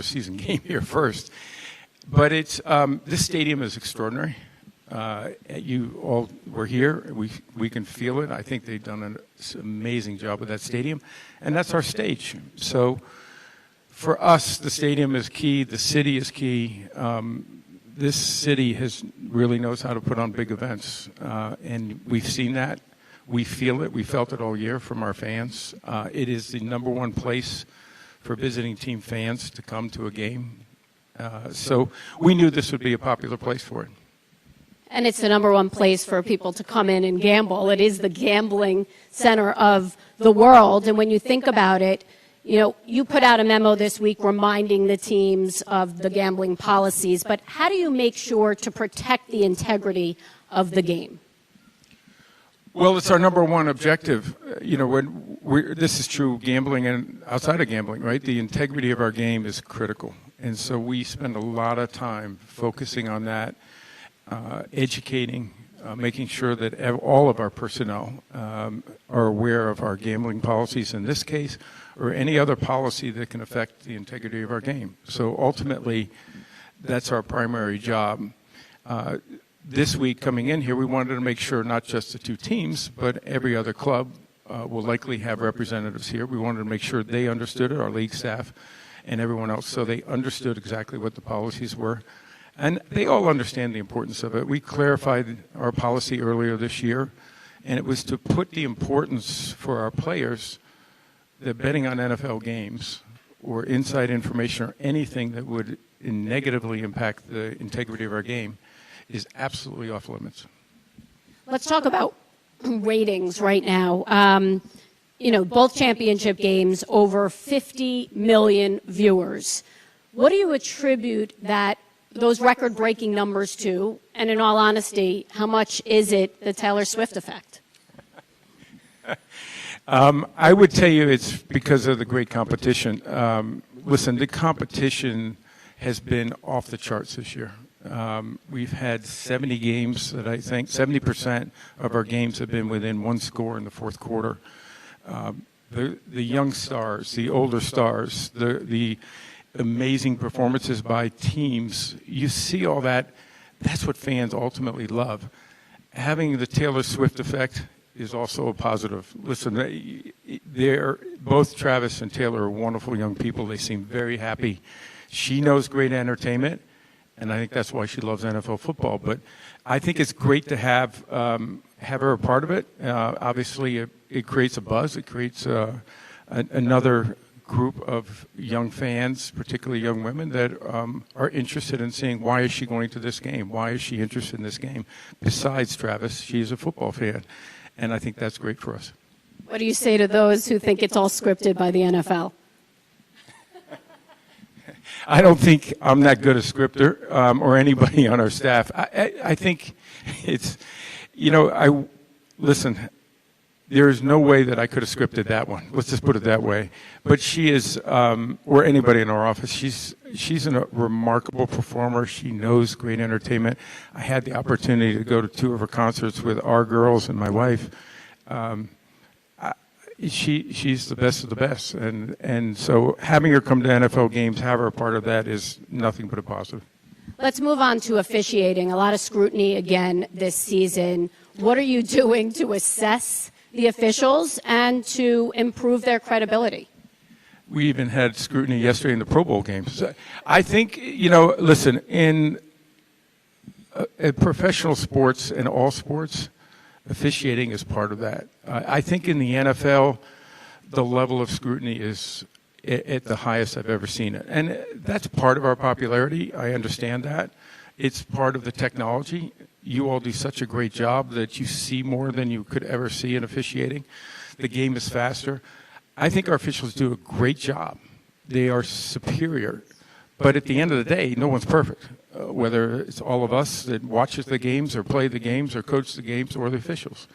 season game here first. But it's this stadium is extraordinary. You all were here. We can feel it. I think they've done an amazing job with that stadium, and that's our stage. So for us, the stadium is key. The city is key. This city really knows how to put on big events, and we've seen that. We feel it. We felt it all year from our fans. It is the number one place for visiting team fans to come to a game. So we knew this would be a popular place for it. And it's the number one place for people to come in and gamble. It is the gambling center of the world. And when you think about it, you put out a memo this week reminding the teams of the gambling policies. But how do you make sure to protect the integrity of the game? Well, it's our number one objective. This is true gambling and outside of gambling, right? The integrity of our game is critical. And so we spend a lot of time focusing on that, educating, making sure that all of our personnel are aware of our gambling policies in this case, or any other policy that can affect the integrity of our game. So ultimately, that's our primary job. This week coming in here, we wanted to make sure not just the two teams, but every other club will likely have representatives here. We wanted to make sure they understood it, our league staff and everyone else, so they understood exactly what the policies were. And they all understand the importance of it. We clarified our policy earlier this year, and it was to put the importance for our players that betting on NFL games or inside information or anything that would negatively impact the integrity of our game is absolutely off limits. Let's talk about ratings right now. Both championship games, over 50 million viewers. What do you attribute those record-breaking numbers to? And in all honesty, how much is it the Taylor Swift effect? I would tell you it's because of the great competition. Listen, the competition has been off the charts this year. We've had 70 games that I think 70% of our games have been within one score in the fourth quarter. The young stars, the older stars, the amazing performances by teams, you see all that. That's what fans ultimately love. Having the Taylor Swift effect is also a positive. Listen, both Travis and Taylor are wonderful young people. They seem very happy. She knows great entertainment, and I think that's why she loves NFL football. But I think it's great to have her a part of it. Obviously, it creates a buzz. It creates another group of young fans, particularly young women, that are interested in seeing, why is she going to this game? Why is she interested in this game? Besides Travis, she's a football fan, and I think that's great for us. What do you say to those who think it's all scripted by the NFL? I don't think I'm that good a scripter or anybody on our staff. I think it's, listen, there is no way that I could have scripted that one. Let's just put it that way. But she is, or anybody in our office, she's a remarkable performer. She knows great entertainment. I had the opportunity to go to 2 of her concerts with our girls and my wife. She's the best of the best. And so having her come to NFL games, have her a part of that, is nothing but a positive. Let's move on to officiating. A lot of scrutiny again this season. What are you doing to assess the officials and to improve their credibility? We even had scrutiny yesterday in the Pro Bowl games. I think, listen, in professional sports and all sports, officiating is part of that. I think in the NFL, the level of scrutiny is at the highest I've ever seen it. And that's part of our popularity. I understand that. It's part of the technology. You all do such a great job that you see more than you could ever see in officiating. The game is faster. I think our officials do a great job. They are superior. But at the end of the day, no one's perfect, whether it's all of us that watches the games or play the games or coach the games or the officials.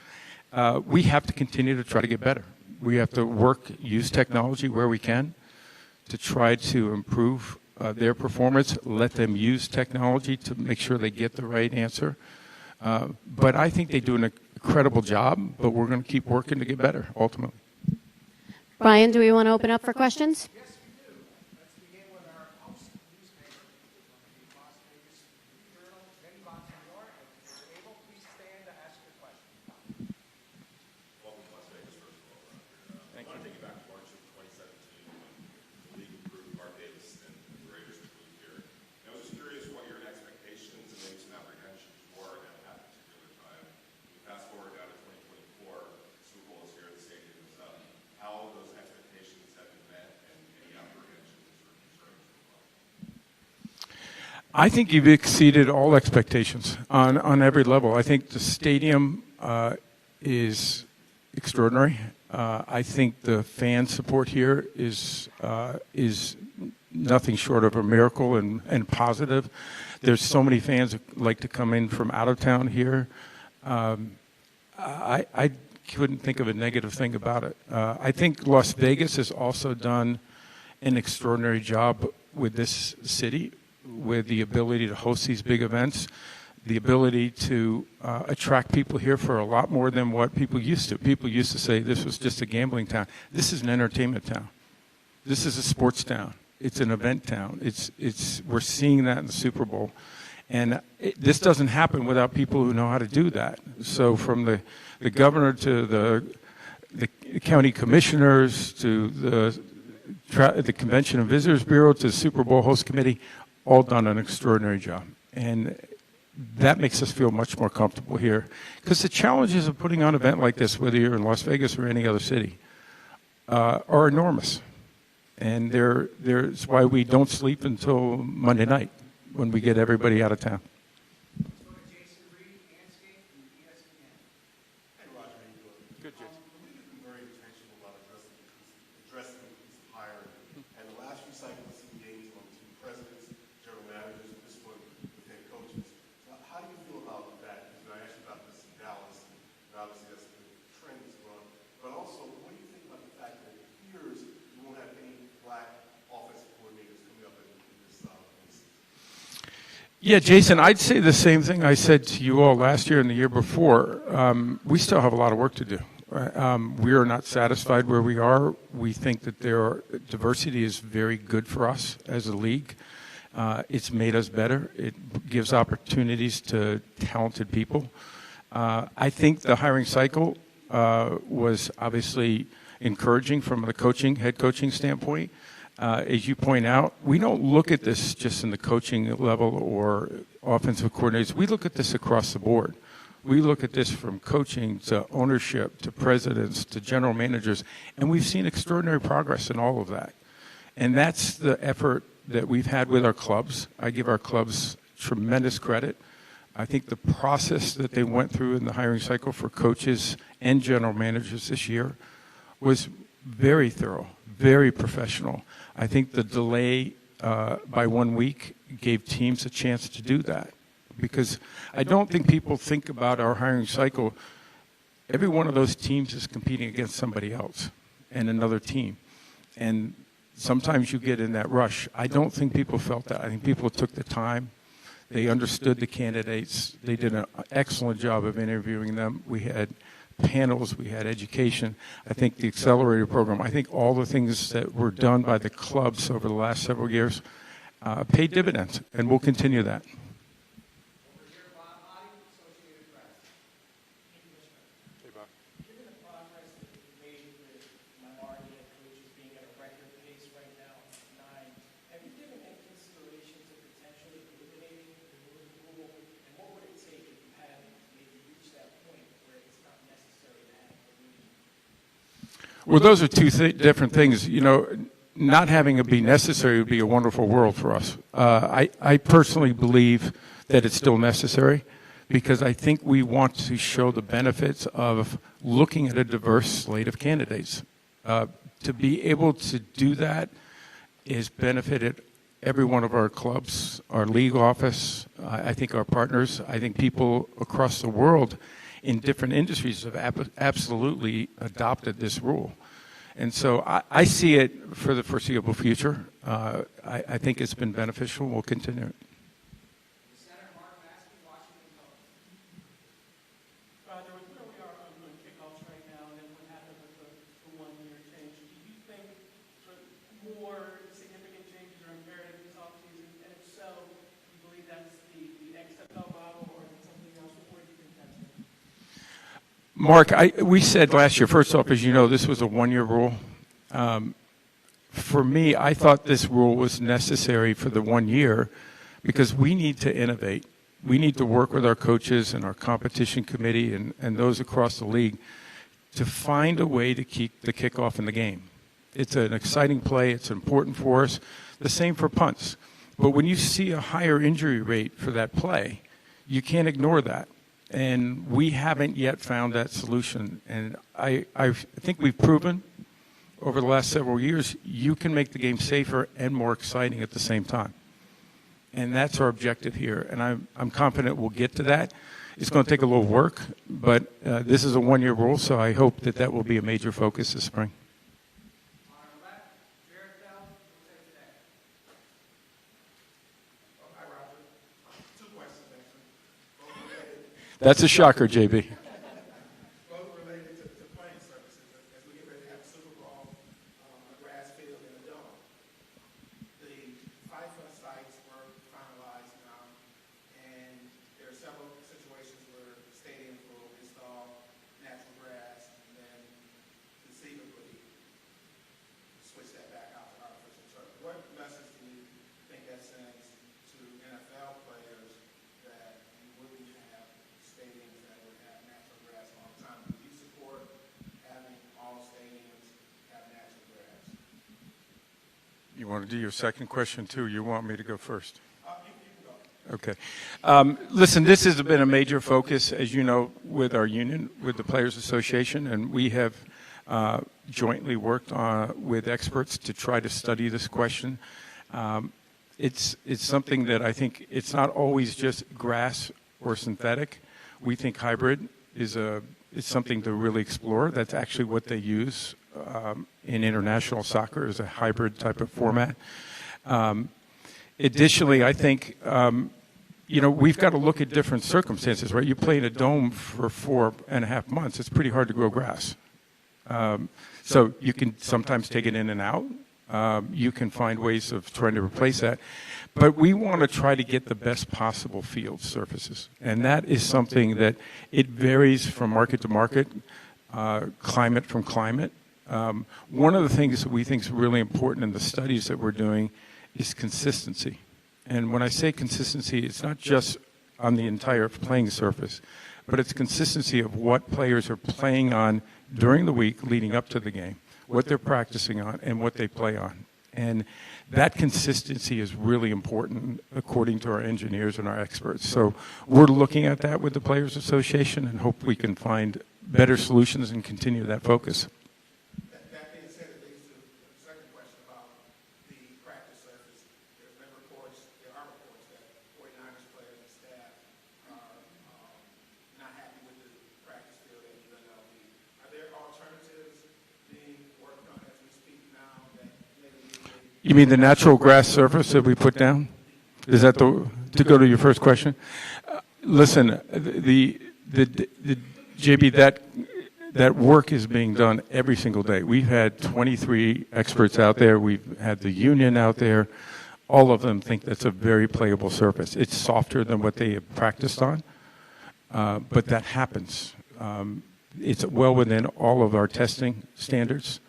We have to continue to try to get better. We have to use technology where we can to try to improve their performance, let them use technology to make sure they get the right answer. But I think they do an incredible job, but we're going to keep working to get better, ultimately. Brian, do we want to open up for questions? Yes, we do. Let's begin with our I think you've exceeded all expectations on every level. I think the stadium is extraordinary. I think the fan support here is nothing short of a miracle and positive. There's so many fans that like to come in from out of town here. I couldn't think of a negative thing about it. I think Las Vegas has also done an extraordinary job with this city, with the ability to host these big events, the ability to attract people here for a lot more than what people used to. People used to say this was just a gambling town. This is an entertainment town. This is a sports town. It's an event town. We're seeing that in the Super Bowl. And this doesn't happen without people who know how to do that. So from the governor to the county commissioners to the Convention and Visitors Bureau to the Super Bowl host committee, all done an extraordinary job. And that makes us feel much more comfortable here. Because the challenges of putting on an event like this, whether you're in Las Vegas or any other city, are enormous. And there's why we don't sleep until Monday night when we get everybody out of town. Good, Jason. The league has been very intentional about addressing increased hiring. And the last few cycles have seen games on two presidents, general managers, and this one with head coaches. So how do you feel about that? Because I asked you about this in Dallas, and obviously that's the trend that's run. But also, what do you think about the fact that it appears you won't have any black offensive coordinators coming up in this season? Yeah, Jason, I'd say the same thing I said to you all last year and the year before. We still have a lot of work to do. We are not satisfied where we are. We think that diversity is very good for us as a league. It's made us better. It gives opportunities to talented people. I think the hiring cycle was obviously encouraging from the head coaching standpoint. As you point out, we don't look at this just in the coaching level or offensive coordinators. We look at this across the board. We look at this from coaching to ownership to presidents to general managers, and we've seen extraordinary progress in all of that. And that's the effort that we've had with our clubs. I give our clubs tremendous credit. I think the process that they went through in the hiring cycle for coaches and general managers this year was very thorough, very professional. I think the delay by 1 week gave teams a chance to do that, because I don't think people think about our hiring cycle. Every one of those teams is competing against somebody else and another team. And sometimes you get in that rush. I don't think people felt that. I think people took the time. They understood the candidates. They did an excellent job of interviewing them. We had panels, we had education. I think the accelerator program, I think all the things that were done by the clubs over the last several years paid dividends, and we'll continue that. Given the progress that you've made with minority head coaches being at a record pace right now, 9, have you given any consideration to potentially eliminating the rule? And what would it take if you hadn't maybe reached that point where it's not necessary to have the league? Well, those are two different things. You know, not having it be necessary would be a wonderful world for us. I personally believe that it's still necessary, because I think we want to show the benefits of looking at a diverse slate of candidates. To be able to do that has benefited every one of our clubs, our league office, I think our partners, I think people across the world in different industries have absolutely adopted this rule. And so I see it for the foreseeable future. I think it's been beneficial. We'll continue it. Roger, with where we are on kickoffs right now, and then what happened with the 1-year change, do you think more significant changes are imperative this offseason? And if so, do you believe that's the XFL model, or is it something else? What do you think that's going to be? Mark, we said last year, first off, as you know, this was a 1-year rule. For me, I thought this rule was necessary for the 1 year because we need to innovate. We need to work with our coaches and our competition committee and those across the league to find a way to keep the kickoff in the game. It's an exciting play. It's important for us. The same for punts. But when you see a higher injury rate for that play, you can't ignore that. And we haven't yet found that solution. And I think we've proven over the last several years, you can make the game safer and more exciting at the same time. And that's our objective here. And I'm confident we'll get to that. It's going to take a little work, but this is a one-year rule, so I hope that that will be a major focus this spring. Hi, Roger. Two questions, actually. Both related, That's a shocker, JB. both related to playing services. As we get ready to have a Super Bowl on a grass field in a dome. The FIFA sites were finalized now, and there are several situations where stadiums will install natural grass and then conceivably switch that back out to artificial turf. What message do you think that sends to NFL players that you wouldn't have stadiums that would have natural grass all the time? Do you support having all stadiums have natural grass? You want to do your second question, too? You want me to go first? You can go. Okay. Listen, this has been a major focus, as you know, with our union, with the Players Association, and we have jointly worked with experts to try to study this question. It's something that I think it's not always just grass or synthetic. We think hybrid is something to really explore. That's actually what they use in international soccer, is a hybrid type of format. Additionally, I think, we've got to look at different circumstances, right? You play in a dome for 4.5 months. It's pretty hard to grow grass. So you can sometimes take it in and out. You can find ways of trying to replace that. But we want to try to get the best possible field surfaces. And that is something that it varies from market to market, climate from climate. One of the things that we think is really important in the studies that we're doing is consistency. And when I say consistency, it's not just on the entire playing surface, but it's consistency of what players are playing on during the week leading up to the game, what they're practicing on, and what they play on. And that consistency is really important according to our engineers and our experts. So we're looking at that with the Players Association and hope we can find better solutions and continue that focus. That being said, it leads to the second question about the practice surface. There are reports that 49ers players and staff are not happy with the practice field at UNLV. Are there alternatives being worked on as we speak now that maybe You mean the natural grass surface that we put down? Is that to go to your first question? Listen, the JB, that work is being done every single day. We've had 23 experts out there. We've had the union out there. All of them think that's a very playable surface. It's softer than what they have practiced on, but that happens. It's well within all of our testing standards.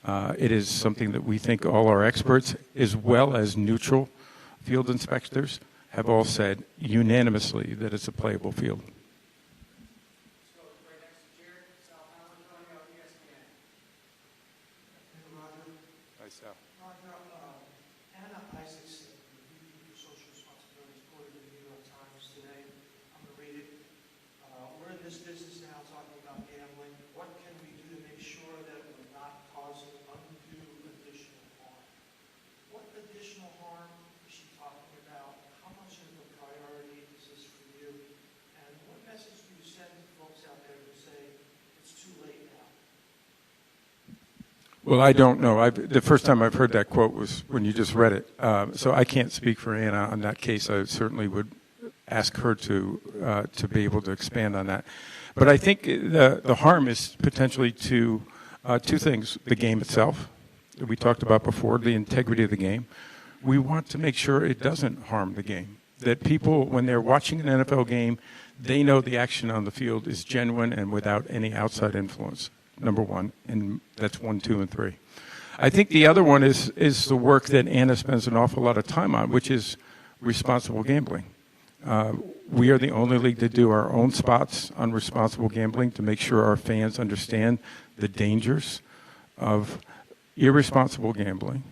It is something that we think all our experts, as well as neutral field inspectors, have all said unanimously that it's a playable field. Anna Isaacson, the VP for Social Responsibility, quoted in the New York Times today. I'm going to read it. We're in this business now talking about gambling. What can we do to make sure that we're not causing undue additional harm? What additional harm is she talking about? How much of a priority is this for you? And what message do you send to folks out there who say it's too late now? Well, I don't know. The first time I've heard that quote was when you just read it. So I can't speak for Anna on that case. I certainly would ask her to be able to expand on that. But I think the harm is potentially to two things: the game itself, that we talked about before, the integrity of the game. We want to make sure it doesn't harm the game. That people, when they're watching an NFL game, they know the action on the field is genuine and without any outside influence. Number one, and that's 1, 2, and 3. I think the other one is the work that Anna spends an awful lot of time on, which is responsible gambling. We are the only league to do our own spots on responsible gambling to make sure our fans understand the dangers of irresponsible gambling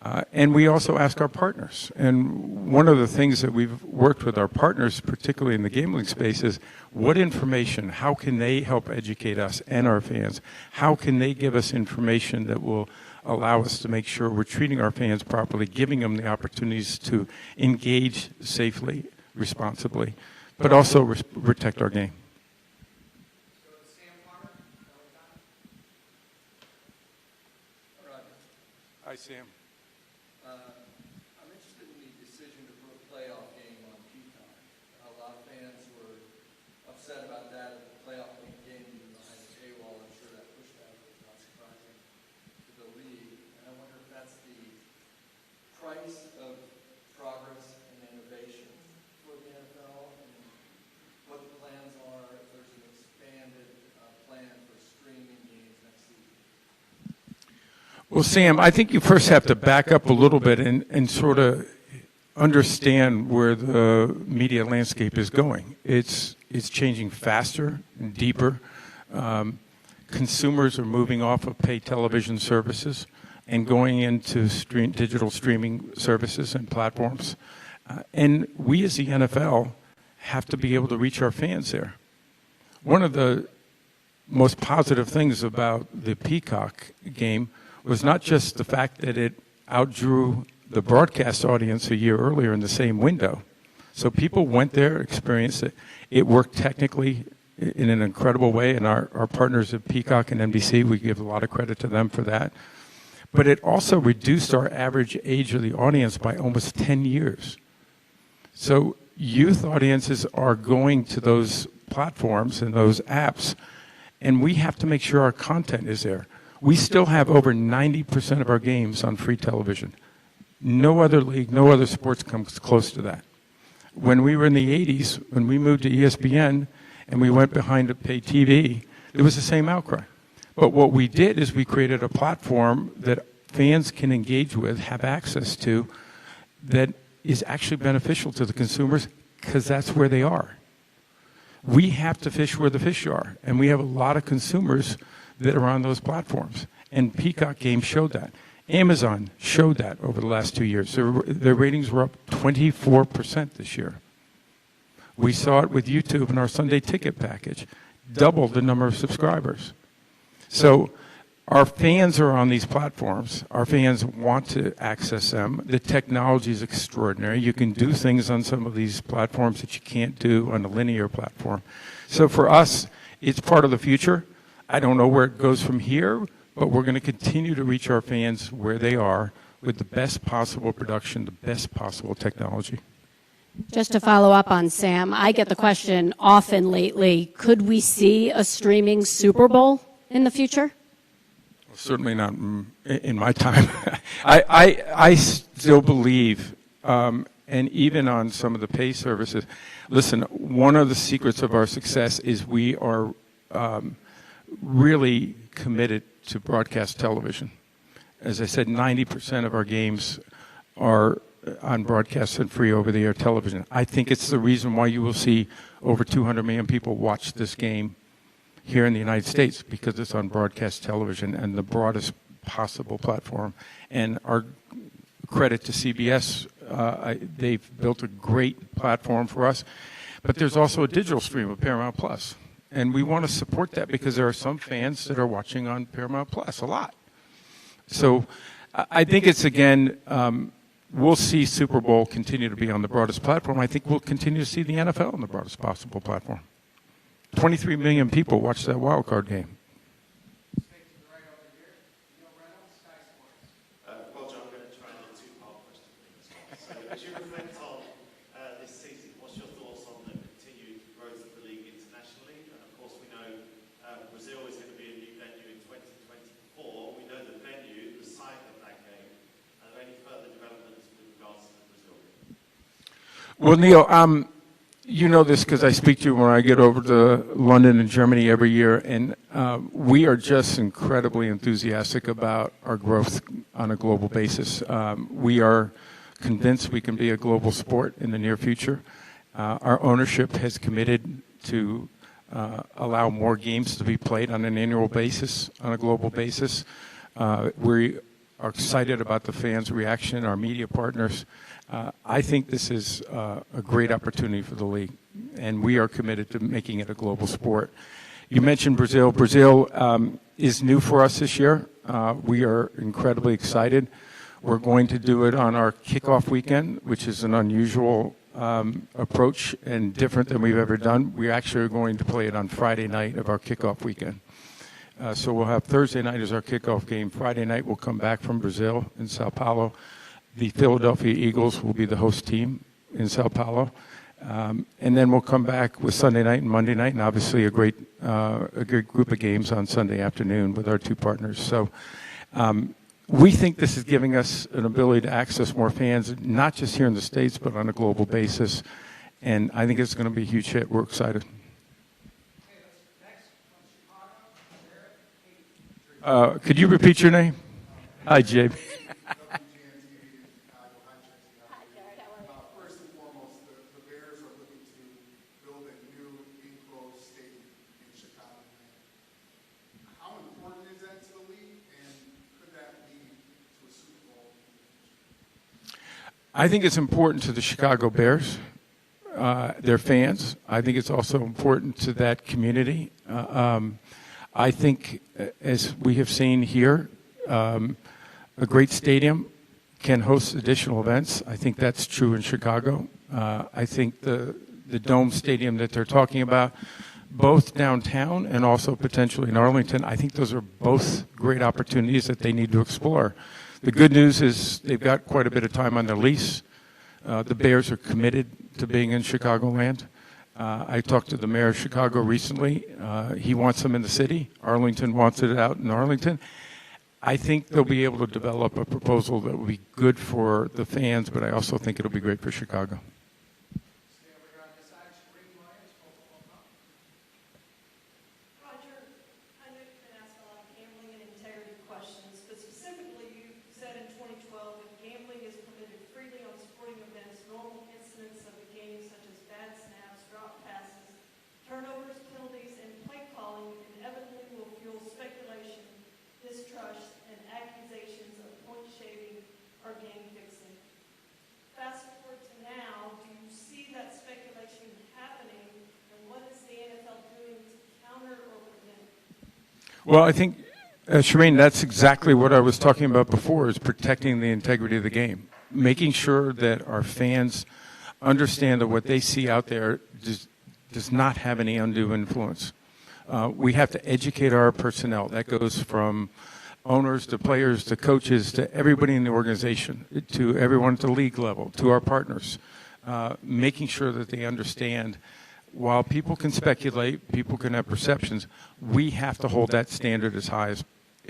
And we also ask our partners. And one of the things that we've worked with our partners, particularly in the gambling space, is what information, how can they help educate us and our fans? How can they give us information that will allow us to make sure we're treating our fans properly, giving them the opportunities to engage safely, responsibly, but also protect our game? Hi, Sam. I'm interested in the decision to put a playoff game on Peacock. A lot of fans were upset about that. The playoff game being behind the paywall, I'm sure that pushed out was not surprising to the league. And I wonder if that's the price of progress and innovation for the NFL, and what the plans are, if there's an expanded plan for streaming games next season. Well, Sam, I think you first have to back up a little bit and sort of understand where the media landscape is going. It's changing faster and deeper. Consumers are moving off of paid television services and going into digital streaming services and platforms. And we as the NFL have to be able to reach our fans there. One of the most positive things about the Peacock game was not just the fact that it outdrew the broadcast audience a year earlier in the same window. So people went there, experienced it. It worked technically in an incredible way, and our partners at Peacock and NBC, we give a lot of credit to them for that. But it also reduced our average age of the audience by almost 10 years. So youth audiences are going to those platforms and those apps, and we have to make sure our content is there. We still have over 90% of our games on free television. No other league, no other sports comes close to that. When we were in the 80s, when we moved to ESPN and we went behind to pay TV, it was the same outcry. But what we did is we created a platform that fans can engage with, have access to, that is actually beneficial to the consumers because that's where they are. We have to fish where the fish are, and we have a lot of consumers that are on those platforms. And Peacock Games showed that. Amazon showed that over the last 2 years. Their ratings were up 24% this year. We saw it with YouTube in our Sunday Ticket package, doubled the number of subscribers. So our fans are on these platforms. Our fans want to access them. The technology is extraordinary. You can do things on some of these platforms that you can't do on a linear platform. So for us, it's part of the future. I don't know where it goes from here, but we're going to continue to reach our fans where they are with the best possible production, the best possible technology. Just to follow up on Sam, I get the question often lately, could we see a streaming Super Bowl in the future? Certainly not in my time. I still believe, and even on some of the pay services, listen, one of the secrets of our success is we are really committed to broadcast television. As I said, 90% of our games are on broadcast and free over-the-air television. I think it's the reason why you will see over 200 million people watch this game here in the United States, because it's on broadcast television and the broadest possible platform. And our credit to CBS, they've built a great platform for us. But there's also a digital stream of Paramount Plus. And we want to support that because there are some fans that are watching on Paramount Plus a lot. So I think it's, again, we'll see Super Bowl continue to be on the broadest platform. I think we'll continue to see the NFL on the broadest possible platform. 23 million people watch that wild card game. Roger, I'm going to try and do a two-part question. So as you reflect on this season, what's your thoughts on the continued growth of the league internationally? And of course, we know Brazil is going to be a new venue in 2024. We know the venue, the site of that game. Are there any further developments with regards to the Brazil game? Well, Neil, you know this because I speak to you when I get over to London and Germany every year, and we are just incredibly enthusiastic about our growth on a global basis. We are convinced we can be a global sport in the near future. Our ownership has committed to allow more games to be played on an annual basis, on a global basis. We are excited about the fans' reaction, our media partners. I think this is a great opportunity for the league, and we are committed to making it a global sport. You mentioned Brazil. Brazil is new for us this year. We are incredibly excited. We're going to do it on our kickoff weekend, which is an unusual approach and different than we've ever done. We actually are going to play it on Friday night of our kickoff weekend. So we'll have Thursday night as our kickoff game. Friday night we'll come back from Brazil in São Paulo. The Philadelphia Eagles will be the host team in São Paulo. And then we'll come back with Sunday night and Monday night, and obviously a great group of games on Sunday afternoon with our two partners. So we think this is giving us an ability to access more fans, not just here in the States, but on a global basis. And I think it's going to be a huge hit. We're excited. Could you repeat your name? Hi, Jay. First and foremost, the Bears are looking to build a new enclosed stadium in Chicago. How important is that to the league, and could that lead to a Super Bowl? I think it's important to the Chicago Bears, their fans. I think it's also important to that community. I think, as we have seen here, a great stadium can host additional events. I think that's true in Chicago. I think the Dome Stadium that they're talking about, both downtown and also potentially in Arlington, I think those are both great opportunities that they need to explore. The good news is they've got quite a bit of time on their lease. The Bears are committed to being in Chicagoland. I talked to the mayor of Chicago recently. He wants them in the city. Arlington wants it out in Arlington. I think they'll be able to develop a proposal that will be good for the fans, but I also think it'll be great for Chicago. Roger, I know you've been asked a lot of gambling and integrity questions, but specifically you said in 2012, if gambling is permitted freely on sporting events, normal incidents of the game such as bad snaps, drop passes, turnovers, penalties, and play calling inevitably will fuel speculation, distrust, and accusations of point shaving or game fixing. Fast forward to now, do you see that speculation happening, and what is the NFL doing to counter or prevent it? Well, I think, Shireen, that's exactly what I was talking about before, is protecting the integrity of the game. Making sure that our fans understand that what they see out there does not have any undue influence. We have to educate our personnel. That goes from owners to players to coaches to everybody in the organization, to everyone at the league level, to our partners, making sure that they understand while people can speculate, people can have perceptions, we have to hold that standard as high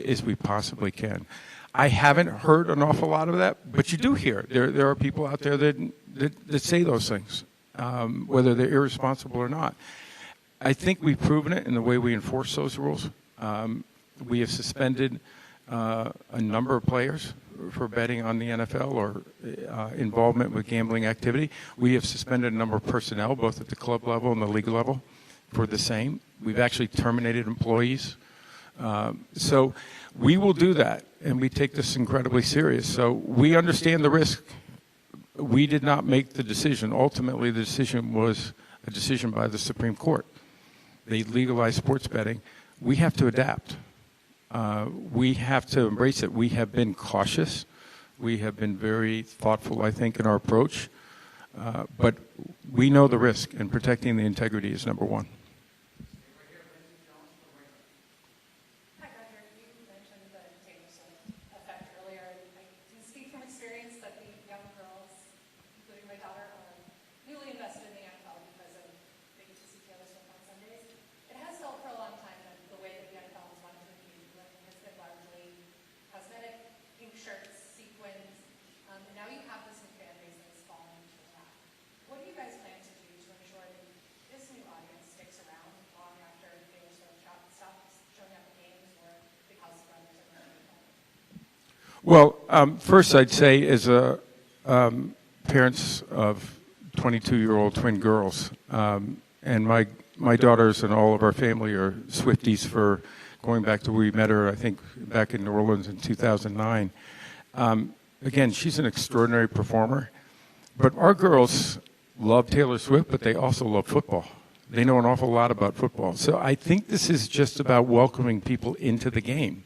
as we possibly can. I haven't heard an awful lot of that, but you do hear. There are people out there that say those things, whether they're irresponsible or not. I think we've proven it in the way we enforce those rules. We have suspended a number of players for betting on the NFL or involvement with gambling activity. We have suspended a number of personnel, both at the club level and the league level, for the same. We've actually terminated employees. So we will do that, and we take this incredibly serious. So we understand the risk. We did not make the decision. Ultimately, the decision was a decision by the Supreme Court. They legalized sports betting. We have to adapt. We have to embrace it. We have been cautious. We have been very thoughtful, I think, in our approach. But we know the risk, and protecting the integrity is number one. Hi, Roger. You mentioned the Taylor Swift effect earlier. I can speak from experience that the young girls, including my daughter, are newly invested in the NFL because of they get to see Taylor Swift on Sundays. It has felt for a long time that the way that the NFL has wanted to engage with has been largely cosmetic, pink shirts, sequins, and now you have this new fan base that's fallen into the lap. What do you guys plan to do to ensure that this new audience sticks around long after Taylor Swift stops showing up at games or because brothers are going to home? Well, first I'd say as parents of 22-year-old twin girls, and my daughters and all of our family are Swifties for going back to where we met her, I think, back in New Orleans in 2009. Again, she's an extraordinary performer. But our girls love Taylor Swift, but they also love football. They know an awful lot about football. So I think this is just about welcoming people into the game.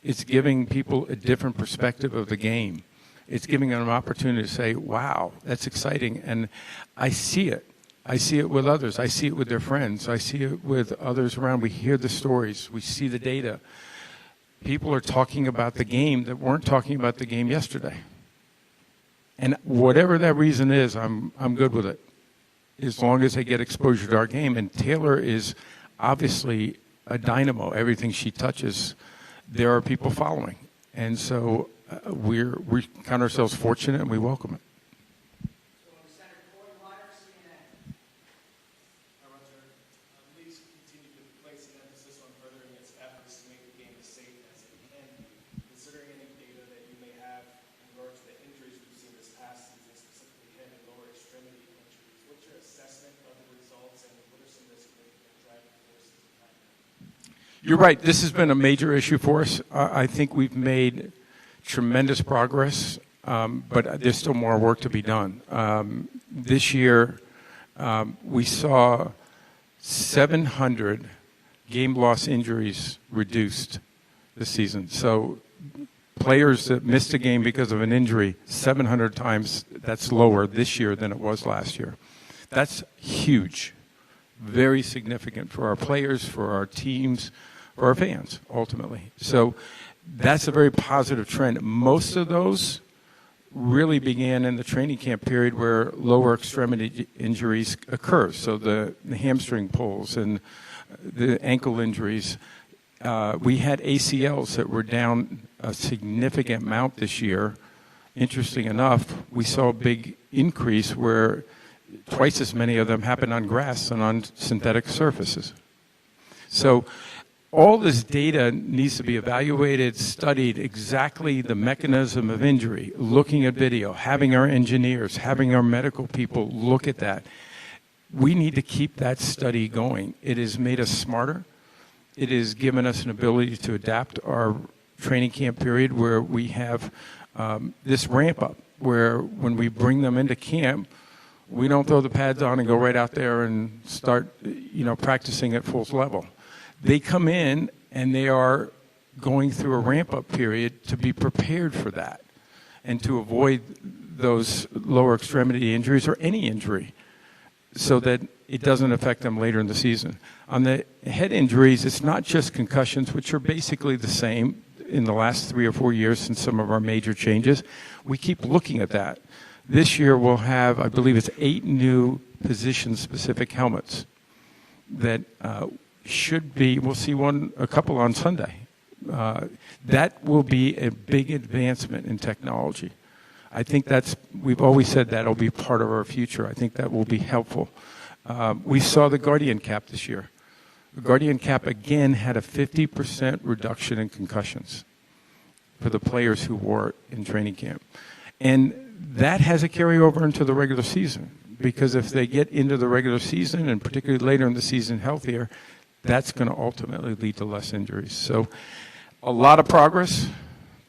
It's giving people a different perspective of the game. It's giving them an opportunity to say, wow, that's exciting. And I see it. I see it with others. I see it with their friends. I see it with others around. We hear the stories. We see the data. People are talking about the game that weren't talking about the game yesterday. And whatever that reason is, I'm good with it, as long as they get exposure to our game. And Taylor is obviously a dynamo. Everything she touches, there are people following. And so we count ourselves fortunate, and we welcome it. Please continue to place an emphasis on furthering its efforts to make the game as safe as it can be. Considering any data that you may have in regards to the injuries we've seen this past season, specifically head and lower extremity injuries, what's your assessment of the results, and what are some of the significant driving forces behind that? You're right. This has been a major issue for us. I think we've made tremendous progress, but there's still more work to be done. This year, we saw 700 game loss injuries reduced this season. So players that missed a game because of an injury, 700 times, that's lower this year than it was last year. That's huge, very significant for our players, for our teams, for our fans, ultimately. So that's a very positive trend. Most of those really began in the training camp period where lower extremity injuries occur. So the hamstring pulls and the ankle injuries. We had ACLs that were down a significant amount this year. Interesting enough, we saw a big increase where twice as many of them happen on grass than on synthetic surfaces. So all this data needs to be evaluated, studied, exactly the mechanism of injury, looking at video, having our engineers, having our medical people look at that. We need to keep that study going. It has made us smarter. It has given us an ability to adapt our training camp period where we have this ramp up, where when we bring them into camp, we don't throw the pads on and go right out there and start, practicing at full level. They come in and they are going through a ramp-up period to be prepared for that and to avoid those lower extremity injuries or any injury so that it doesn't affect them later in the season. On the head injuries, it's not just concussions, which are basically the same in the last 3 or 4 years since some of our major changes. We keep looking at that. This year we'll have, I believe it's 8 new position-specific helmets that should be, we'll see a couple on Sunday. That will be a big advancement in technology. I think we've always said that'll be part of our future. I think that will be helpful. We saw the Guardian Cap this year. The Guardian Cap, again, had a 50% reduction in concussions for the players who wore it in training camp. And that has a carryover into the regular season, because if they get into the regular season, and particularly later in the season healthier, that's going to ultimately lead to less injuries. So a lot of progress,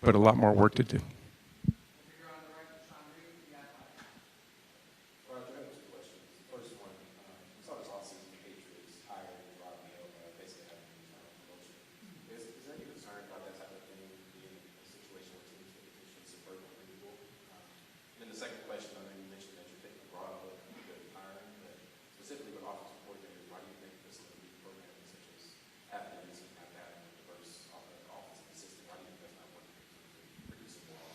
but a lot more work to do. Roger, I have 2 questions. First one, we saw this offseason, the Patriots hiring Roger Goodell, basically having an internal promotion. Is there any concern about that type of thing being a situation where teams could potentially subvert the rule? And then the second question, I know you mentioned that you're taking a broad look at good hiring, but specifically with offensive coordinators, why do you think facility programs such as having a recent having a diverse offensive assistant, why do you think that's not working in producing more?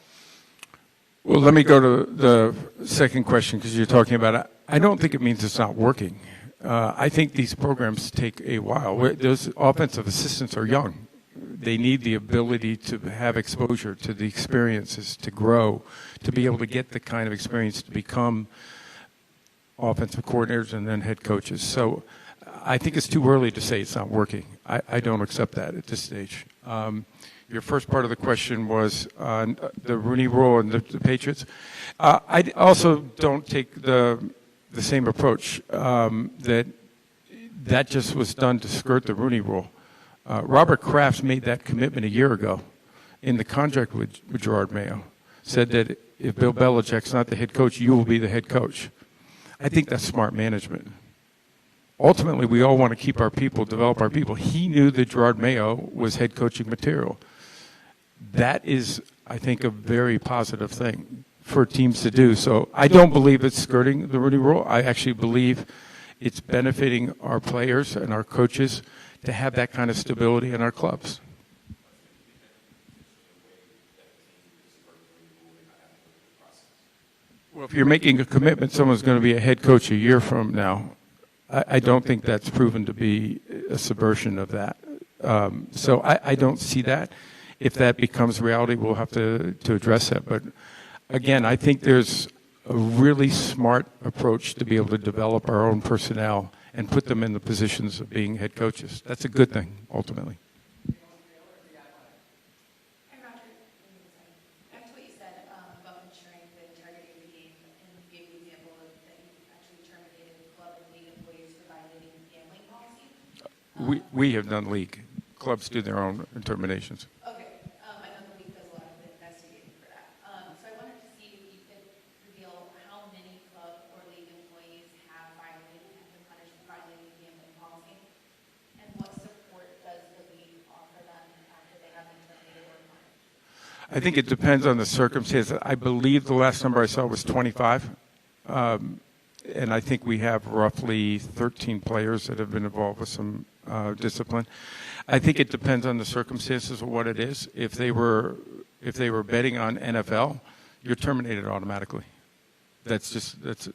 Well, let me go to the second question, because you're talking about it. I don't think it means it's not working. I think these programs take a while. Those offensive assistants are young. They need the ability to have exposure to the experiences, to grow, to be able to get the kind of experience to become offensive coordinators and then head coaches. So I think it's too early to say it's not working. I don't accept that at this stage. Your first part of the question was on the Rooney Rule and the Patriots. I also don't take the same approach that just was done to skirt the Rooney Rule. Robert Kraft made that commitment a year ago in the contract with Gerard Mayo said that if Bill Belichick's not the head coach, you will be the head coach. I think that's smart management. Ultimately, we all want to keep our people, develop our people. He knew that Gerard Mayo was head coaching material. That is, I think, a very positive thing for teams to do. So I don't believe it's skirting the Rooney Rule. I actually believe it's benefiting our players and our coaches to have that kind of stability in our clubs. Well, if you're making a commitment, someone's going to be a head coach a year from now. I don't think that's proven to be a subversion of that. So I don't see that. If that becomes reality, we'll have to address that. But again, I think there's a really smart approach to be able to develop our own personnel and put them in the positions of being head coaches. That's a good thing, ultimately. And Roger, back to what you said about ensuring the integrity of the game, and you gave the example of that you actually terminated club and league employees for violating gambling policy. We have done league. Clubs do their own terminations. Okay, I know the league does a lot of investigating for that. So I wanted to see if you could reveal how many club or league employees have violated, have been punished for violating gambling policy, and what support does the league offer them after they have been terminated or punished? I think it depends on the circumstance. I believe the last number I saw was 25. And I think we have roughly 13 players that have been involved with some discipline. I think it depends on the circumstances of what it is. If they were betting on NFL, you're terminated automatically. That's it. So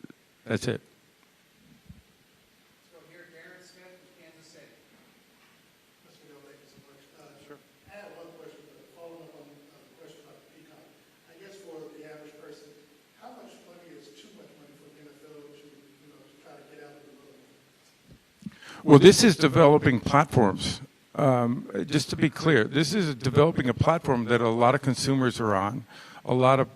here, Darren Smith from Kansas City. Mr. Goodell, thank you so much. Sure. I have one question, following up on the question about the peacock. I guess for the average person, how much money is too much money for the NFL to try to get out of the road? Well, this is developing platforms. Just to be clear, this is developing a platform that a lot of consumers are on. A lot of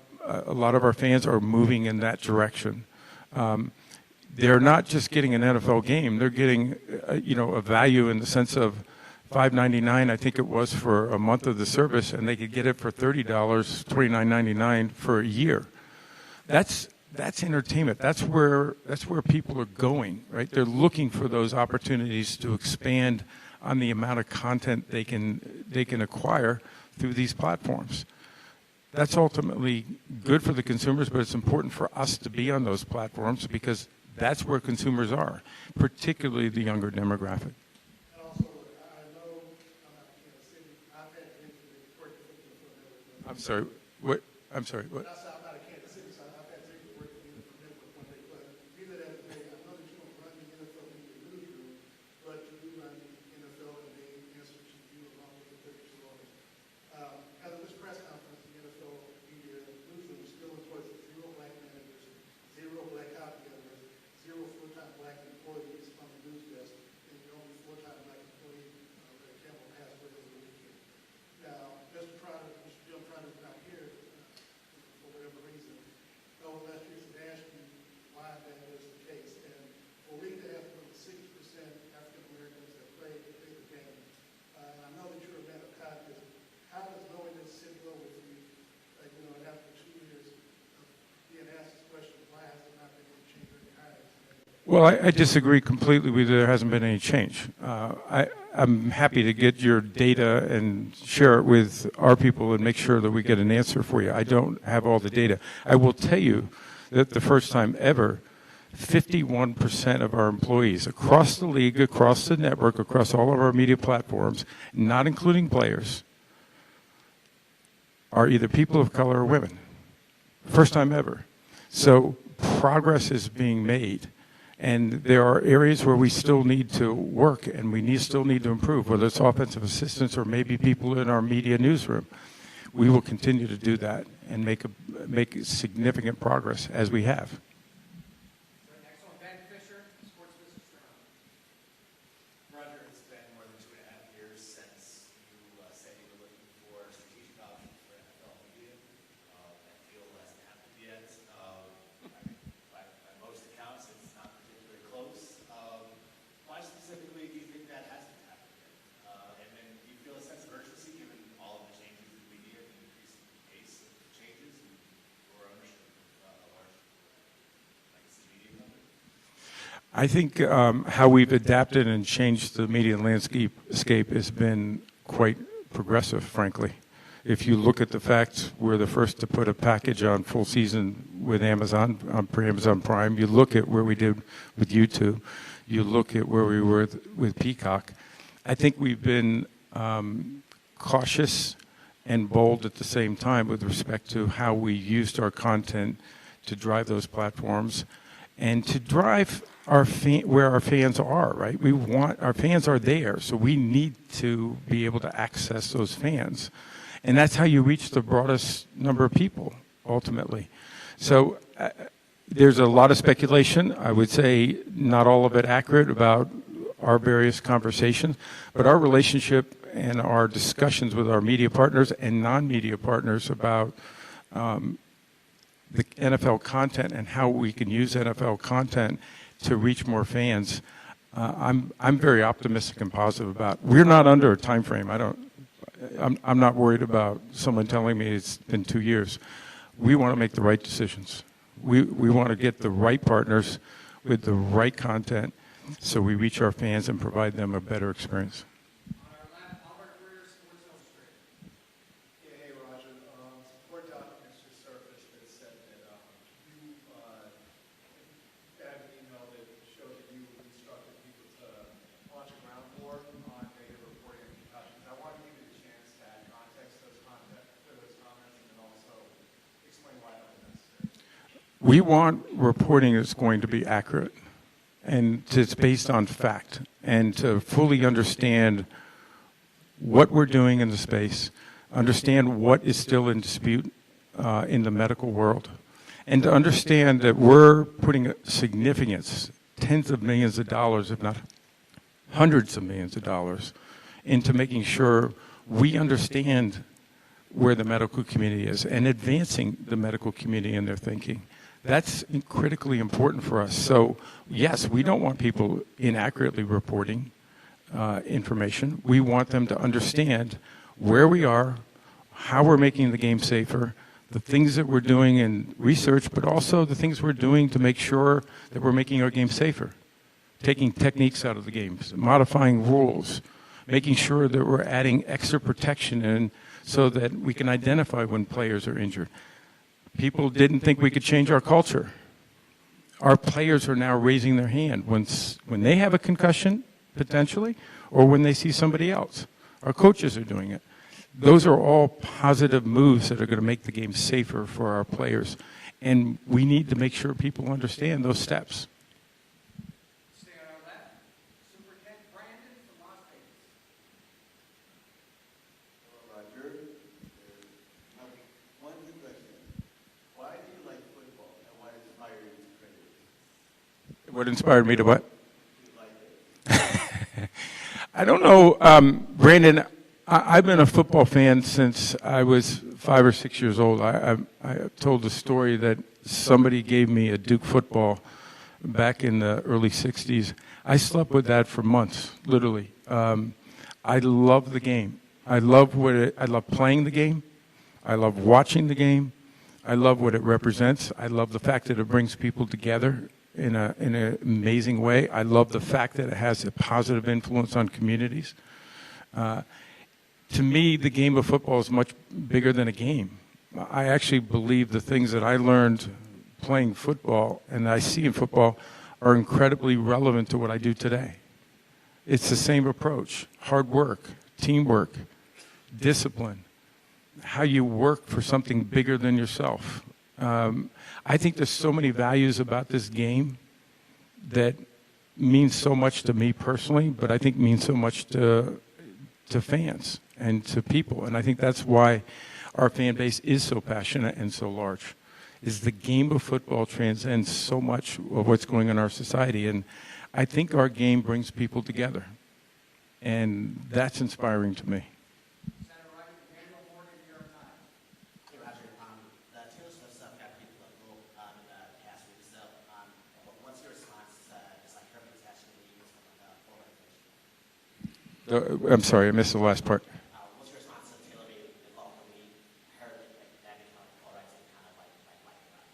our fans are moving in that direction. They're not just getting an NFL game; they're getting, a value in the sense of $5.99. I think it was for a month of the service, and they could get it for $30, $29.99 for a year. That's entertainment. That's where people are going, right? They're looking for those opportunities to expand on the amount of content they can acquire through these platforms. That's ultimately good for the consumers, but it's important for us to be on those platforms because that's where consumers are, particularly the younger demographic. And also, I know I'm out of Kansas City. I've had to work with the I'm sorry. What? I'm sorry. What? I'm out of Kansas City, so I've had to work with the network one day. But be that as it may, I know that you don't run the NFL media newsroom, but you do run the NFL and they answer to you along with the Turkish lawyers. As of this press conference, the NFL media newsroom is still employs 0 black managers, 0 black copy editors, 0 full-time black employees on the news desk, and the only full-time black employee that Campbell has for the weekend. Now, Mr. Trotter is not here for whatever reason. No less curious to ask you why that is the case. And for we to have 60% African Americans that play the game, I know that you're a man of kindness. How does knowing this sit well with you, after 2 years of being asked this question, why has there not been any change or any hires? Well, I disagree completely with you. There hasn't been any change. I'm happy to get your data and share it with our people and make sure that we get an answer for you. I don't have all the data. I will tell you that the first time ever, 51% of our employees across the league, across the network, across all of our media platforms, not including players, are either people of color or women. First time ever. So progress is being made. And there are areas where we still need to work and still need to improve, whether it's offensive assistants or maybe people in our media newsroom. We will continue to do that and make significant progress as we have. Next one, Ben Fisher, Sports Business Journal. Roger, it's been more than 2.5 years since you said you were looking for a strategic option for NFL media. That deal hasn't happened yet. By most accounts, it's not particularly close. Why specifically do you think that hasn't happened yet? And then do you feel a sense of urgency given all of the changes in the media I think how we've adapted and changed the media landscape has been quite progressive, frankly. If you look at the facts, we're the first to put a package on full season with Amazon, for Amazon Prime. You look at where we did with YouTube. You look at where we were with Peacock. I think we've been cautious and bold at the same time with respect to how we used our content to drive those platforms and to drive where our fans are, right? We want, our fans are there, so we need to be able to access those fans. And that's how you reach the broadest number of people, ultimately. So there's a lot of speculation. I would say not all of it accurate about our various conversations, but our relationship and our discussions with our media partners and non-media partners about the NFL content and how we can use NFL content to reach more fans, I'm very optimistic and positive about. We're not under a time frame. I'm not worried about someone telling me it's been 2 years. We want to make the right decisions. We want to get the right partners with the right content so we reach our fans and provide them a better experience. Yeah, hey, Roger. Some court documents just surfaced that said that you had an email that showed that you instructed people to launch a ground war on negative reporting of concussions. I want to give you the chance to add context to those comments and then also explain why that was necessary. We want reporting that's going to be accurate and it's based on fact and to fully understand what we're doing in the space, understand what is still in dispute in the medical world, and to understand that we're putting significance, tens of millions of dollars, if not hundreds of millions of dollars, into making sure we understand where the medical community is and advancing the medical community in their thinking. That's critically important for us. So, yes, we don't want people inaccurately reporting information. We want them to understand where we are, how we're making the game safer, the things that we're doing in research, but also the things we're doing to make sure that we're making our game safer, taking techniques out of the games, modifying rules, making sure that we're adding extra protection in so that we can identify when players are injured. People didn't think we could change our culture. Our players are now raising their hand when they have a concussion, potentially, or when they see somebody else. Our coaches are doing it. Those are all positive moves that are going to make the game safer for our players. And we need to make sure people understand those steps. Stay on our left. Superintendent Brandon from Las Vegas. Hello, Roger. One good question. Why do you like football and what inspired you to create it? What inspired me to what? You like it. I don't know, Brandon. I've been a football fan since I was 5 or 6 years old. I told the story that somebody gave me a Duke football back in the early 60s. I slept with that for months, literally. I love the game. I love playing the game. I love watching the game. I love what it represents. I love the fact that it brings people together in an amazing way. I love the fact that it has a positive influence on communities. To me, the game of football is much bigger than a game. I actually believe the things that I learned playing football and I see in football are incredibly relevant to what I do today. It's the same approach: hard work, teamwork, discipline, how you work for something bigger than yourself. I think there's so many values about this game that means so much to me personally, but I think means so much to fans and to people. And I think that's why our fan base is so passionate and so large, is the game of football transcends so much of what's going on in our society. And I think our game brings people together. And that's inspiring to me. Senator Roger Goodell, Morgan, New York Times. Hey, Roger, the Taylor Swift stuff got people a little cast with stuff. What's your response to just like her possession of the Eagles from polarization? I'm sorry, I missed the last part. What's your response to Taylor being involved in the her that become polarizing kind of like that?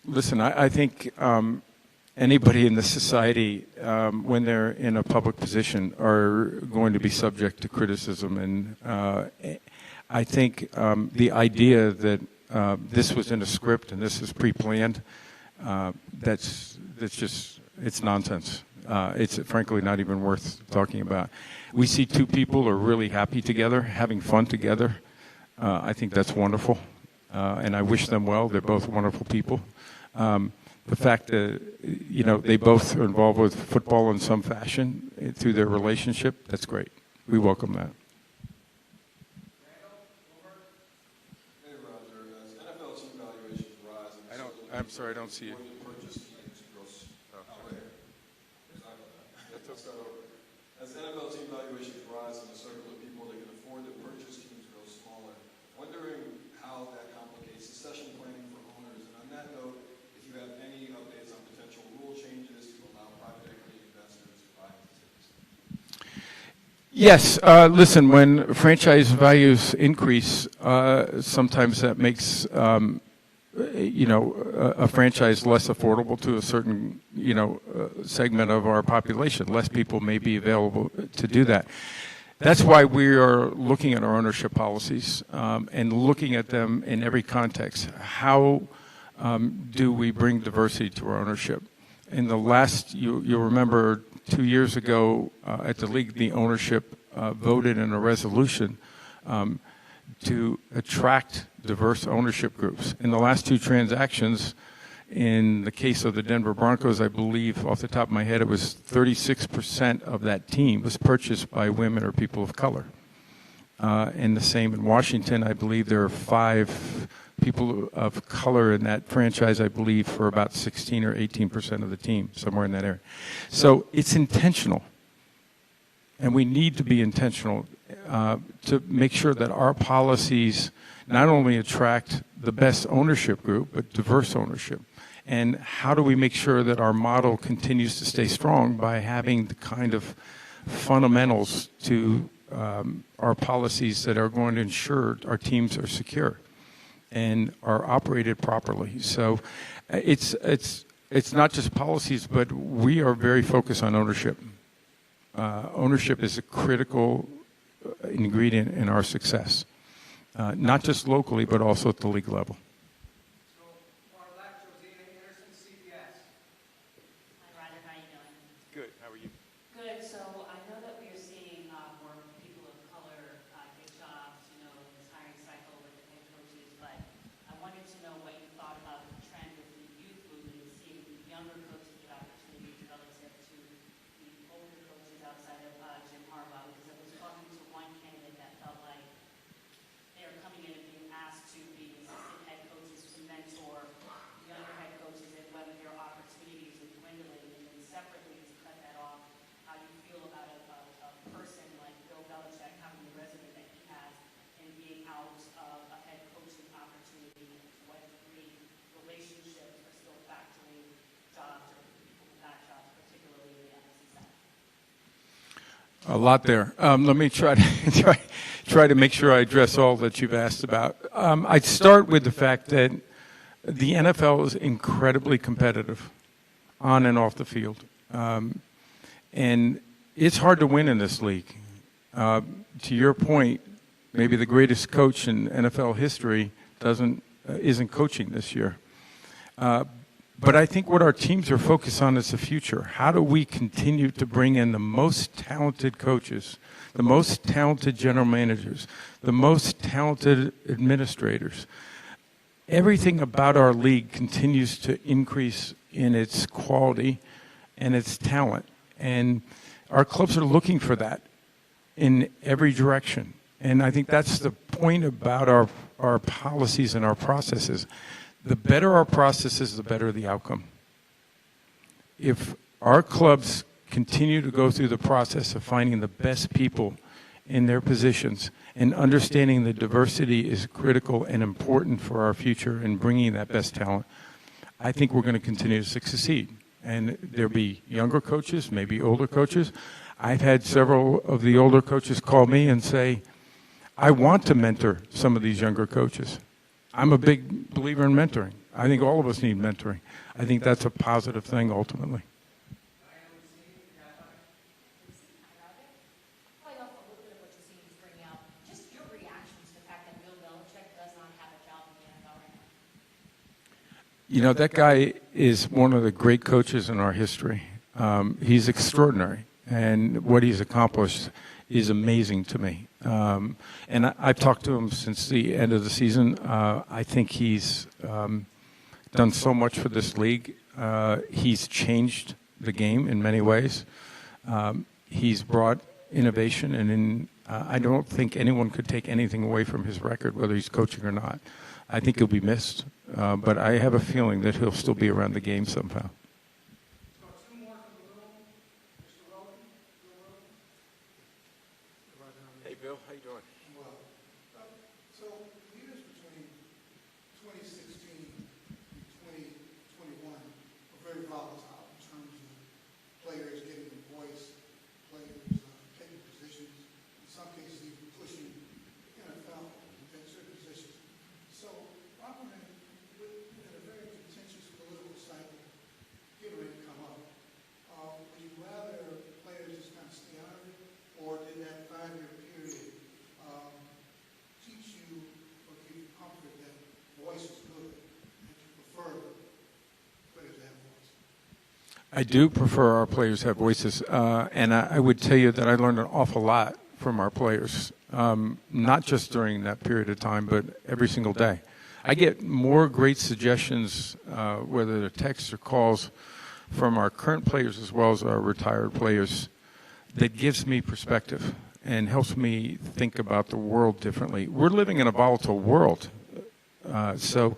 Listen, I think anybody in the society, when they're in a public position, are going to be subject to criticism. And I think the idea that this was in a script and this is pre-planned, that's just, it's nonsense. It's frankly not even worth talking about. We see two people who are really happy together, having fun together. I think that's wonderful, and I wish them well. They're both wonderful people. The fact that, they both are involved with football in some fashion through their relationship, that's great. We welcome that. Hey, Roger, as NFL team valuations rise, I'm sorry, I don't see you. Purchase teams gross. Right here. Sorry about that. Let's start over. As NFL team valuations rise and the circle of people that can afford to purchase teams grows smaller, wondering how that complicates succession planning for owners. And on that note, if you have any updates on potential rule changes to allow private equity investors to buy into teams. Yes, listen, when franchise values increase, sometimes that makes, a franchise less affordable to a certain, segment of our population. Less people may be available to do that. That's why we are looking at our ownership policies and looking at them in every context. How do we bring diversity to our ownership? In the last, you'll remember 2 years ago at the league, the ownership voted in a resolution to attract diverse ownership groups. In the last two transactions, in the case of the Denver Broncos, I believe, off the top of my head, it was 36% of that team was purchased by women or people of color. And the same in Washington. I believe there are 5 people of color in that franchise, I believe, for about 16 or 18% of the team, somewhere in that area. So it's intentional. And we need to be intentional to make sure that our policies not only attract the best ownership group, but diverse ownership. And how do we make sure that our model continues to stay strong by having the kind of fundamentals to our policies that are going to ensure our teams are secure and are operated properly. So it's not just policies, but we are very focused on ownership. Ownership is a critical ingredient in our success, not just locally, but also at the league level. So, our left, Josina Anderson, CBS. Hi, Roger. How are you doing? Good. How are you? Good. So I know that we are seeing more people of color get jobs, this hiring cycle with the head coaches, but I wanted to know what you thought about the trend with the youth movement, seeing younger coaches get opportunities relative to the older coaches outside of Jim Harbaugh, because I was talking to one candidate that felt like they are coming in and being asked to be assistant head coaches to mentor younger head coaches and whether their opportunities are dwindling, and then separately to cut that off, how you feel about a person like Bill Belichick having the resume that he has and being out of a head coaching opportunity, and to what degree relationships are still factoring jobs or people who got jobs, particularly in the NFC South. A lot there. Let me try to make sure I address all that you've asked about. I'd start with the fact that the NFL is incredibly competitive on and off the field. And it's hard to win in this league. To your point, maybe the greatest coach in NFL history isn't coaching this year. But I think what our teams are focused on is the future. How do we continue to bring in the most talented coaches, the most talented general managers, the most talented administrators? Everything about our league continues to increase in its quality and its talent. And our clubs are looking for that in every direction. And I think that's the point about our policies and our processes. The better our processes, the better the outcome. If our clubs continue to go through the process of finding the best people in their positions and understanding that diversity is critical and important for our future and bringing that best talent, I think we're going to continue to succeed. And there'll be younger coaches, maybe older coaches. I've had several of the older coaches call me and say, I want to mentor some of these younger coaches. I'm a big believer in mentoring. I think all of us need mentoring. I think that's a positive thing ultimately. Play off a little bit of what you're seeing bring out. Just your reactions to the fact that Bill Belichick does not have a job in the NFL right now. You know, that guy is one of the great coaches in our history. He's extraordinary, and what he's accomplished is amazing to me. And I've talked to him since the end of the season. I think he's done so much for this league. He's changed the game in many ways. He's brought innovation, and I don't think anyone could take anything away from his record, whether he's coaching or not. I think he'll be missed, but I have a feeling that he'll still be around the game somehow. So two more from the room. Mr. Rogan. Hey, Bill, how you doing? Well, so years between 2016 and 2021 were very volatile in terms of players getting a voice, players taking positions, in some cases even pushing the NFL at certain positions. So I'm wondering, with a very contentious political cycle getting ready to come up, would you rather players just kind of stay out of it, or did that 5-year period teach you or give you comfort that voice is good, that you prefer players to have voice? I do prefer our players have voices, and I would tell you that I learned an awful lot from our players, not just during that period of time, but every single day. I get more great suggestions, whether they're texts or calls, from our current players as well as our retired players, that gives me perspective and helps me think about the world differently. We're living in a volatile world. So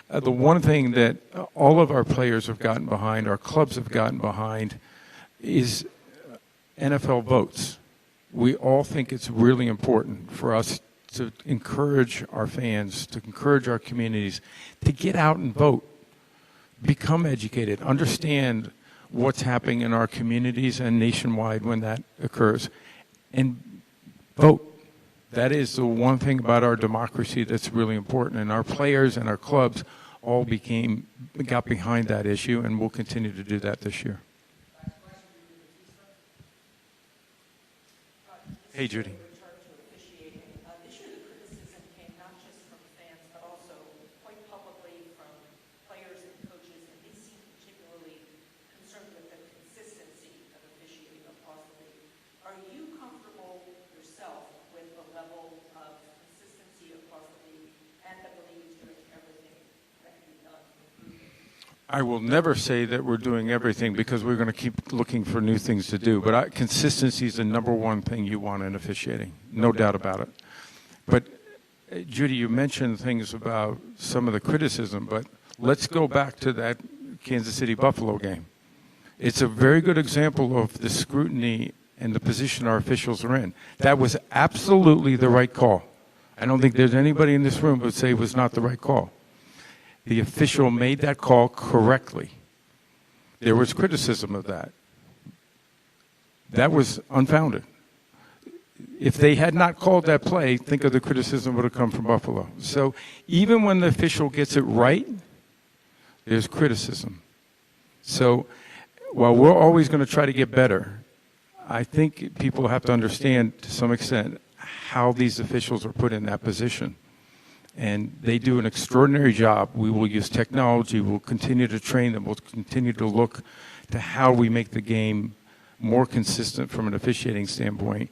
the one thing that all of our players have gotten behind, our clubs have gotten behind, is NFL votes. We all think it's really important for us to encourage our fans, to encourage our communities, to get out and vote, become educated, understand what's happening in our communities and nationwide when that occurs, and vote. That is the one thing about our democracy that's really important, and our players and our clubs all got behind that issue, and will continue to do that this year. Hey, Judy. Return to officiating. This year, the criticism came not just from fans, but also quite publicly from players and coaches, and they seem particularly concerned with the consistency of officiating across the league. Are you comfortable yourself with the level of consistency across the league, and that the league is doing everything that can be done to improve it? I will never say that we're doing everything, because we're going to keep looking for new things to do. But consistency is the number one thing you want in officiating, no doubt about it. But, Judy, you mentioned things about some of the criticism, but let's go back to that Kansas City-Buffalo game. It's a very good example of the scrutiny and the position our officials are in. That was absolutely the right call. I don't think there's anybody in this room who would say it was not the right call. The official made that call correctly. There was criticism of that. That was unfounded. If they had not called that play, think of the criticism would have come from Buffalo. So even when the official gets it right, there's criticism. So while we're always going to try to get better, I think people have to understand to some extent how these officials are put in that position. And they do an extraordinary job. We will use technology. We'll continue to train them. We'll continue to look to how we make the game more consistent from an officiating standpoint.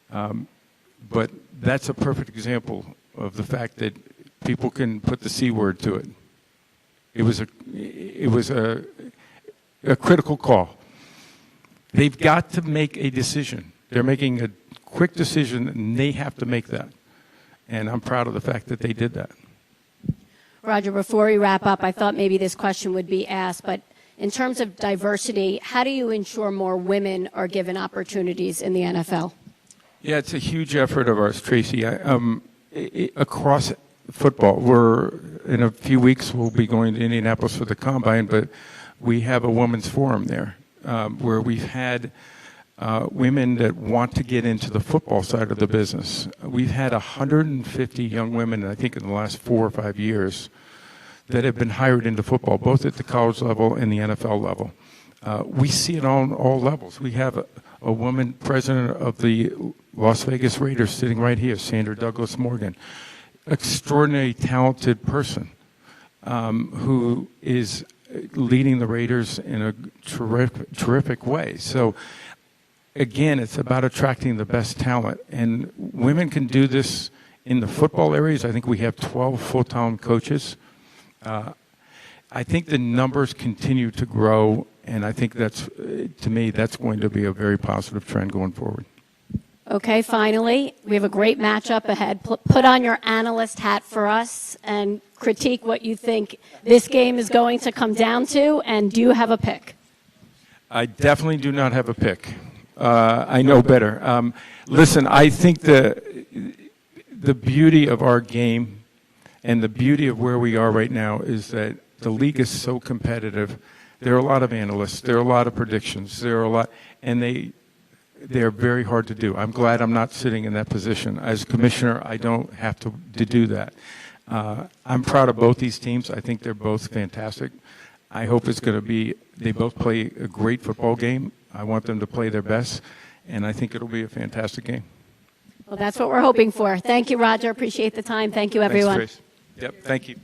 But that's a perfect example of the fact that people can put the C word to it. It was a critical call. They've got to make a decision. They're making a quick decision, and they have to make that. And I'm proud of the fact that they did that. Roger, before we wrap up, I thought maybe this question would be asked, but in terms of diversity, how do you ensure more women are given opportunities in the NFL? Yeah, it's a huge effort of ours, Tracy. Across football, in a few weeks we'll be going to Indianapolis for the Combine, but we have a women's forum there where we've had women that want to get into the football side of the business. We've had 150 young women, I think, in the last 4 or 5 years that have been hired into football, both at the college level and the NFL level. We see it on all levels. We have a woman president of the Las Vegas Raiders sitting right here, Sandra Douglas Morgan, extraordinarily talented person who is leading the Raiders in a terrific way. So, again, it's about attracting the best talent. And women can do this in the football areas. I think we have 12 full-time coaches. I think the numbers continue to grow, and I think that's, to me, that's going to be a very positive trend going forward. Okay, finally, we have a great matchup ahead. Put on your analyst hat for us and critique what you think this game is going to come down to, and do you have a pick? I definitely do not have a pick. I know better. Listen, I think the beauty of our game and the beauty of where we are right now is that the league is so competitive. There are a lot of analysts. There are a lot of predictions. There are a lot, and they're very hard to do. I'm glad I'm not sitting in that position. As commissioner, I don't have to do that. I'm proud of both these teams. I think they're both fantastic. I hope it's going to be, they both play a great football game. I want them to play their best, and I think it'll be a fantastic game. Well, that's what we're hoping for. Thank you, Roger. Appreciate the time. Thank you, everyone. Thanks, Trace. Yep, thank you.